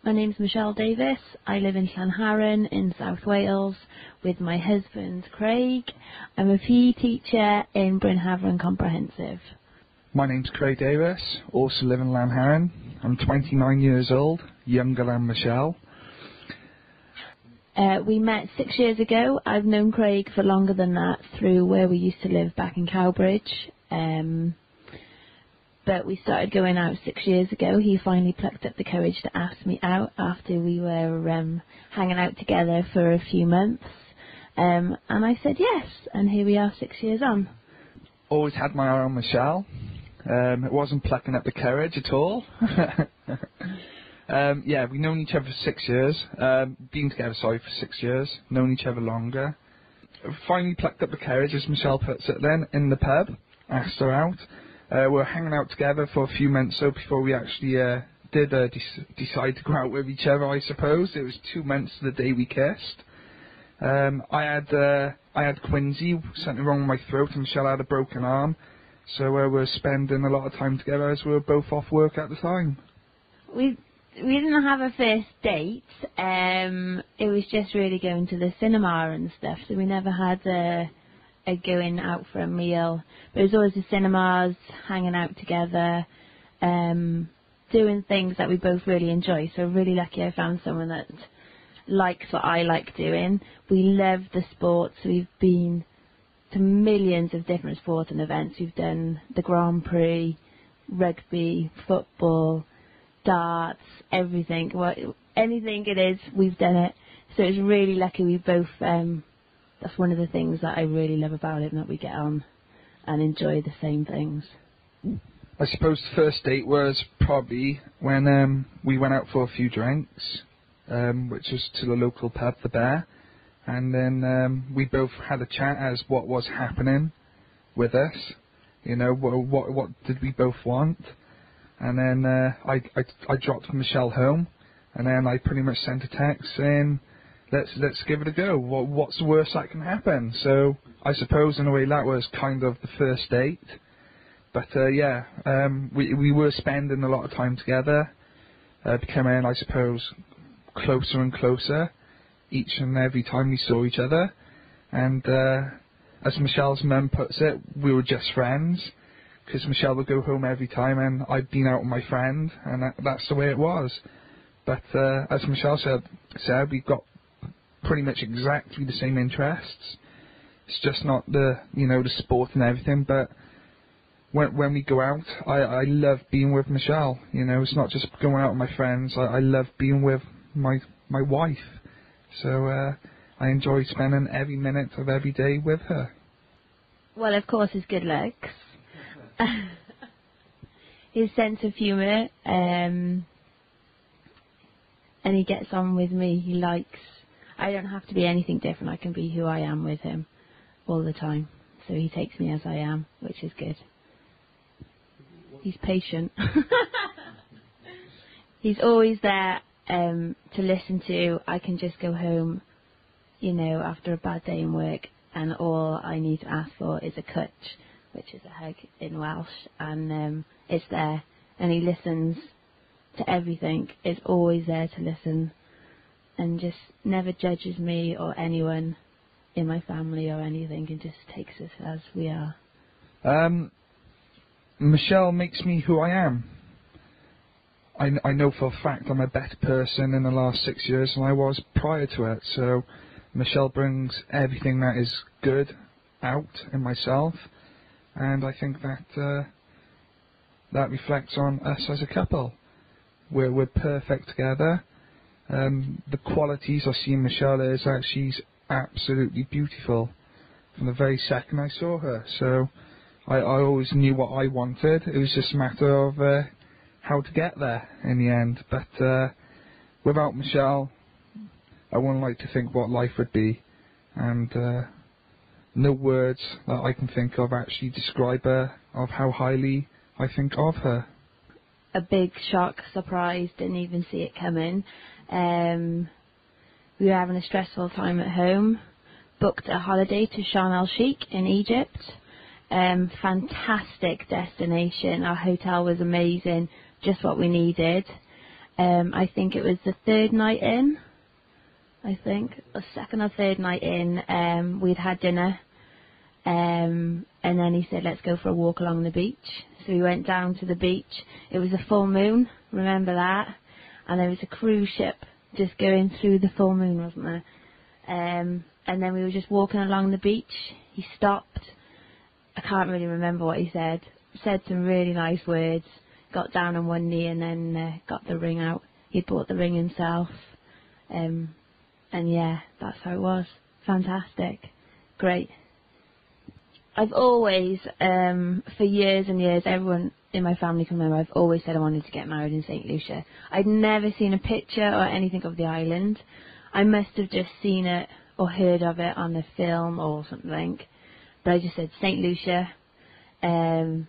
My name's Michelle Davis. I live in Llanharan in South Wales with my husband Craig. I'm a PE teacher in Brynhaven Comprehensive. My name's Craig Davis, also live in Llanharan. I'm 29 years old, younger than Michelle. We met 6 years ago. I've known Craig for longer than that through where we used to live back in Cowbridge. But we started going out 6 years ago. He finally plucked up the courage to ask me out after we were hanging out together for a few months. And I said yes, and here we are 6 years on. Always had my eye on Michelle. It wasn't plucking up the courage at all. Yeah, we've known each other for 6 years. Been together, for 6 years. Known each other longer. Finally plucked up the courage, as Michelle puts it then, in the pub. Asked her out. We were hanging out together for a few months before we actually did decide to go out with each other, I suppose. It was 2 months to the day we kissed. I had quinsy, something wrong with my throat, and Michelle had a broken arm. So we were spending a lot of time together as we were both off work at the time. We didn't have a first date. It was just really going to the cinema and stuff. So we never had a going out for a meal. But it was always the cinemas, hanging out together, doing things that we both really enjoy. So really lucky I found someone that likes what I like doing. We love the sports. We've been to millions of different sporting events. We've done the Grand Prix, rugby, football, darts, everything. Anything it is, we've done it. So it's really lucky we both, that's one of the things that I really love about it, that we get on and enjoy the same things. I suppose the first date was probably when we went out for a few drinks, which was to the local pub, the Bear. And then we both had a chat as what was happening with us, you know, what did we both want. And then I dropped Michelle home, and then I pretty much sent a text saying, let's give it a go. What's the worst that can happen? So I suppose in a way that was kind of the first date. But yeah, we were spending a lot of time together, becoming, I suppose, closer and closer each and every time we saw each other. And as Michelle's mum puts it, we were just friends, because Michelle would go home every time and I'd been out with my friend, and that's the way it was. But as Michelle said, we've got pretty much exactly the same interests. It's just not the sport and everything, but when we go out, I love being with Michelle. You know, it's not just going out with my friends. I love being with my wife. So I enjoy spending every minute of every day with her. Well, of course, his good looks, his sense of humour, and he gets on with me. He likes. I don't have to be anything different. I can be who I am with him all the time. So he takes me as I am, which is good. He's patient. He's always there to listen to. I can just go home, after a bad day in work, and all I need to ask for is a cwtch, which is a hug in Welsh, and it's there, and he listens to everything. Is always there to listen, and just never judges me or anyone in my family or anything, and just takes us as we are. Michelle makes me who I am. I know for a fact I'm a better person in the last 6 years than I was prior to it. So Michelle brings everything that is good out in myself, and I think that that reflects on us as a couple. We're perfect together. The qualities I see in Michelle is that she's absolutely beautiful from the very second I saw her. So I always knew what I wanted. It was just a matter of how to get there in the end. But without Michelle, I wouldn't like to think what life would be. And no words that I can think of actually describe her, of how highly I think of her. A big shock, surprise, didn't even see it coming. We were having a stressful time at home, booked a holiday to Sharm el-Sheikh in Egypt. Fantastic destination. Our hotel was amazing, just what we needed. I think it was the third night in. I think the second or third night in, we'd had dinner, and then he said, let's go for a walk along the beach. So we went down to the beach. It was a full moon, remember that? And there was a cruise ship just going through the full moon, wasn't there? And then we were just walking along the beach. He stopped. I can't really remember what he said. Said some really nice words. Got down on one knee and then got the ring out. He'd bought the ring himself. And yeah, that's how it was. Fantastic. Great. I've always, for years and years, everyone in my family can remember, I've always said I wanted to get married in St. Lucia. I'd never seen a picture or anything of the island. I must have just seen it or heard of it on the film or something. But I just said St. Lucia. I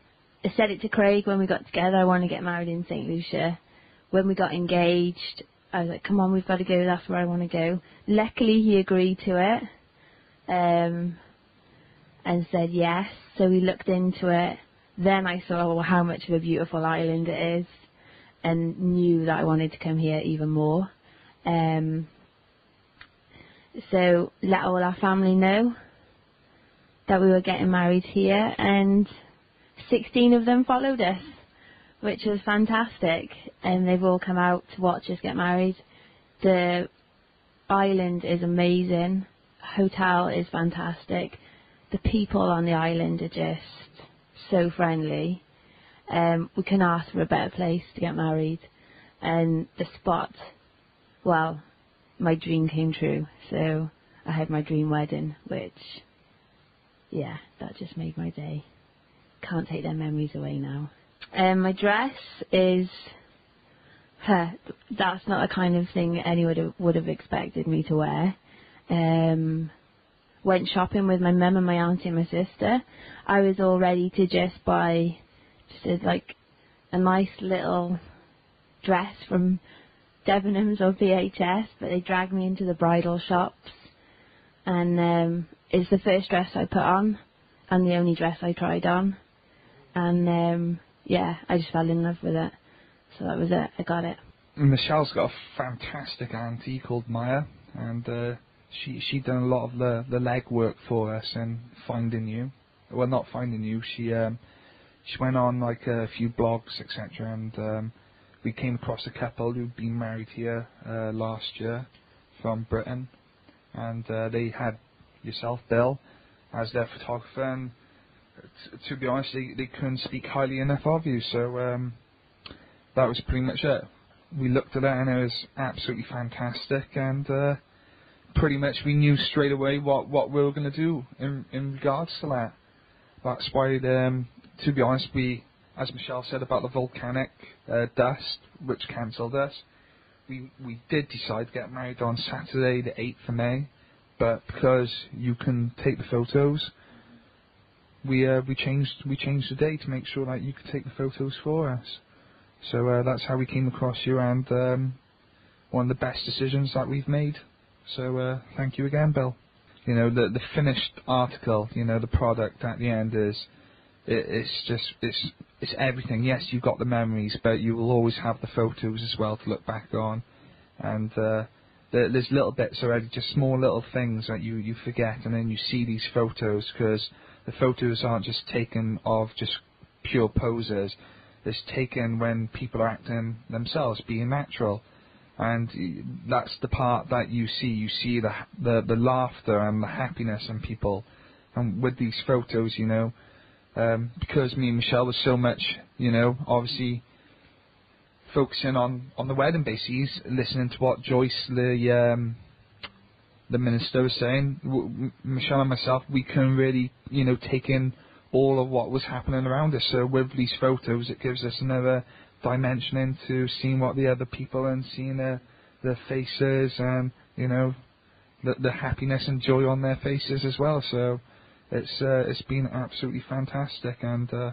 said it to Craig when we got together, I want to get married in St. Lucia. When we got engaged, I was like, come on, we've got to go, that's where I want to go. Luckily, he agreed to it, and said yes. So we looked into it. Then I saw how much of a beautiful island it is, and knew that I wanted to come here even more. So let all our family know that we were getting married here, and 16 of them followed us, which was fantastic, and they've all come out to watch us get married. The island is amazing, hotel is fantastic, the people on the island are just so friendly. We couldn't ask for a better place to get married, and the spot, well, my dream came true, so I had my dream wedding, which, yeah, that just made my day. Can't take their memories away now. My dress is, that's not the kind of thing anyone would have expected me to wear. Went shopping with my mum and my auntie and my sister. I was all ready to just buy just a nice little dress from Debenhams or VHS, but they dragged me into the bridal shops, and it's the first dress I put on and the only dress I tried on, and yeah, I just fell in love with it, so that was it, I got it. Michelle's got a fantastic auntie called Maya, and she done a lot of the legwork for us and finding you. Well, not finding you. She went on like a few blogs, etc., and we came across a couple who'd been married here last year from Britain, and they had yourself, Bill, as their photographer, and to be honest, they couldn't speak highly enough of you, so that was pretty much it. We looked at it and it was absolutely fantastic, and pretty much we knew straight away what we were going to do in regards to that. That's why, to be honest, we, as Michelle said about the volcanic dust, which cancelled us, we did decide to get married on Saturday the 8th of May, but because you can take the photos, we changed the day to make sure that you could take the photos for us. So that's how we came across you, and one of the best decisions that we've made. So thank you again, Bill. You know, the finished article, you know, the product at the end is, it's everything. Yes, you've got the memories, but you will always have the photos as well to look back on. And there's little bits already, just small little things that you forget, and then you see these photos, because the photos aren't just taken of just pure poses. It's taken when people are acting themselves, being natural. And that's the part that you see. You see the laughter and the happiness in people. And with these photos, you know, because me and Michelle was so much, you know, obviously focusing on the wedding bases, listening to what Joyce, the minister, was saying. Michelle and myself, we couldn't really, you know, take in all of what was happening around us. So with these photos, it gives us another dimension into seeing what the other people and seeing their faces, and you know, the happiness and joy on their faces as well. So it's been absolutely fantastic, and I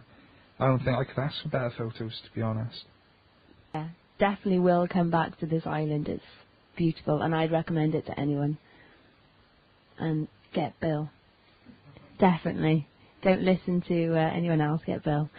don't think I could ask for better photos, to be honest. Yeah, definitely will come back to this island. It's beautiful, and I'd recommend it to anyone. And get Bill. Definitely. Don't listen to anyone else, get Bill.